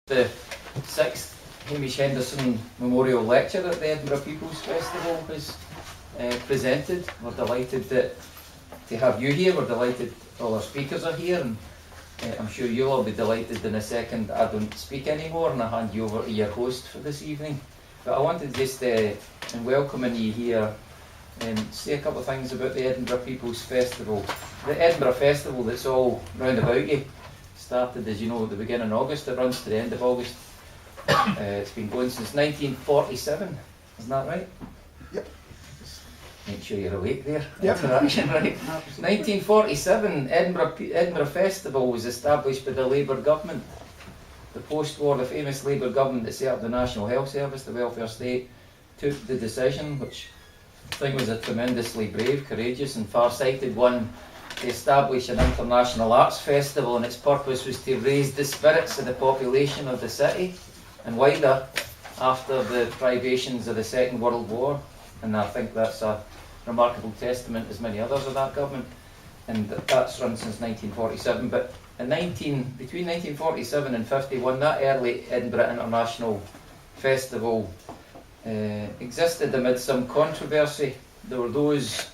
The 6th Hamish Henderson Memorial Lecture at the Edinburgh People's Festival was presented. We're delighted to have you here. We're delighted all our speakers are here, and I'm sure you'll all be delighted in a second I don't speak anymore and I hand you over to your host for this evening. But I wanted just in welcoming you here say a couple of things about the Edinburgh People's Festival. The Edinburgh Festival that's all round about you started, as you know, at the beginning of August. It runs to the end of August. It's been going since 1947, isn't that right? Yep. Make sure you're awake there. Yep. Interaction, right? 1947, Edinburgh Festival was established by the Labour government. The post-war, the famous Labour government that set up the National Health Service, the welfare state, took the decision, which I think was a tremendously brave, courageous and far-sighted one, to establish an international arts festival, and its purpose was to raise the spirits of the population of the city and wider after the privations of the Second World War. And I think that's a remarkable testament, as many others, of that government. And that's run since 1947. But between 1947 and 51, that early Edinburgh International Festival existed amid some controversy. There were those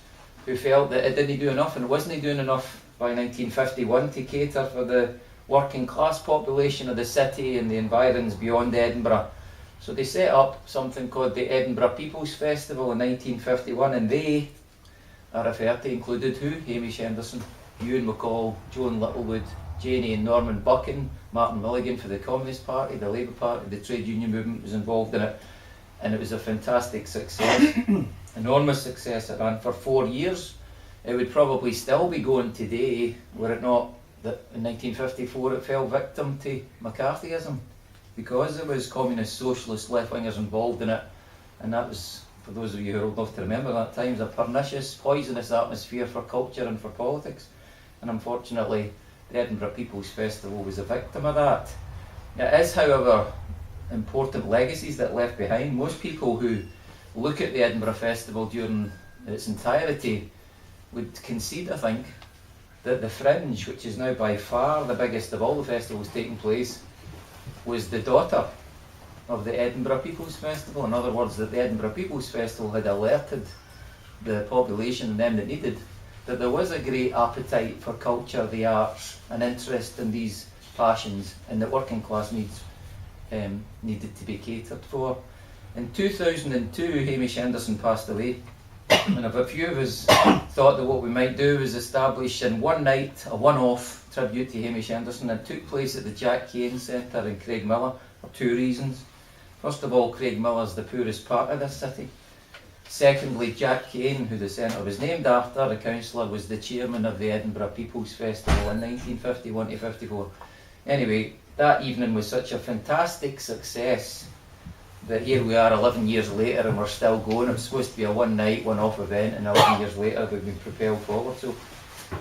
who felt that it didn't do enough and wasn't doing enough by 1951 to cater for the working class population of the city and the environs beyond Edinburgh. So they set up something called the Edinburgh People's Festival in 1951, and they are referred to included who? Hamish Henderson, Ewan McCall, Joan Littlewood, Janie and Norman Buchan, Martin Milligan for the Communist Party, the Labour Party, the trade union movement was involved in it, and it was a fantastic success. Enormous success. It ran for 4 years. It would probably still be going today were it not that in 1954 it fell victim to McCarthyism, because there was communist, socialist, left-wingers involved in it, and that was, for those of you who are old enough to remember that time, a pernicious, poisonous atmosphere for culture and for politics. And unfortunately the Edinburgh People's Festival was a victim of that. It is, however, important legacies that it left behind. Most people who look at the Edinburgh Festival during its entirety would concede, I think, that the Fringe, which is now by far the biggest of all the festivals taking place, was the daughter of the Edinburgh People's Festival. In other words, that the Edinburgh People's Festival had alerted the population and them that needed that there was a great appetite for culture, the arts, and interest in these passions, and that working class needs needed to be catered for. In 2002, Hamish Henderson passed away, and a few of us thought that what we might do was establish in one night a one-off tribute to Hamish Henderson. It took place at the Jack Cain Centre in Craigmillar for two reasons. First of all, Craigmillar is the poorest part of this city. Secondly, Jack Cain, who the centre was named after, the councillor, was the chairman of the Edinburgh People's Festival in 1951 to 54. Anyway, that evening was such a fantastic success that here we are 11 years later and we're still going. It was supposed to be a one night, one off event, and 11 years later we've been propelled forward. So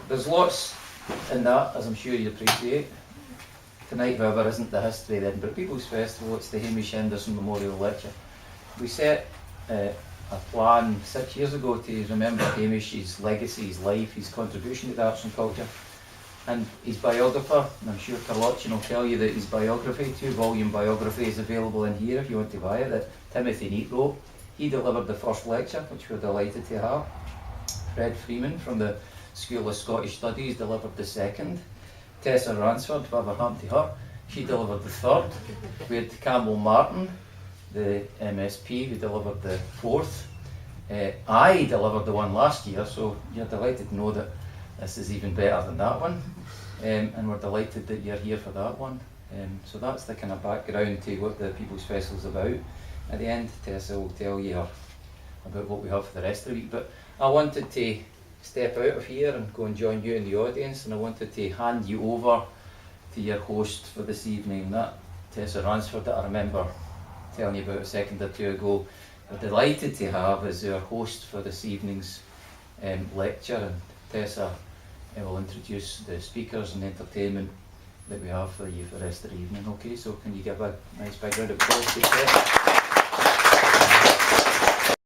there's lots in that, as I'm sure you appreciate. Tonight, however, isn't the history of the Edinburgh People's Festival, it's the Hamish Henderson Memorial Lecture. We set a plan 6 years ago to remember Hamish's legacy, his life, his contribution to the arts and culture. And his biographer, and I'm sure Carloccian will tell you that his biography, 2-volume biography, is available in here if you want to buy it, that Timothy Neat wrote. He delivered the first lecture, which we're delighted to have. Fred Freeman from the School of Scottish Studies delivered the second. Tessa Ransford, whatever happened to her, she delivered the third. We had Campbell Martin, the MSP, who delivered the fourth. I delivered the one last year, so you're delighted to know that this is even better than that one, and we're delighted that you're here for that one. So that's the kind of background to what the People's Festival is about. At the end, Tessa will tell you about what we have for the rest of the week, but I wanted to step out of here and go and join you in the audience, and I wanted to hand you over to your host for this evening, that Tessa Ransford that I remember telling you about a second or two ago. We're delighted to have as our host for this evening's lecture, and Tessa will introduce the speakers and entertainment that we have for you for the rest of the evening. Okay, so can you give a nice big round of applause to Tessa?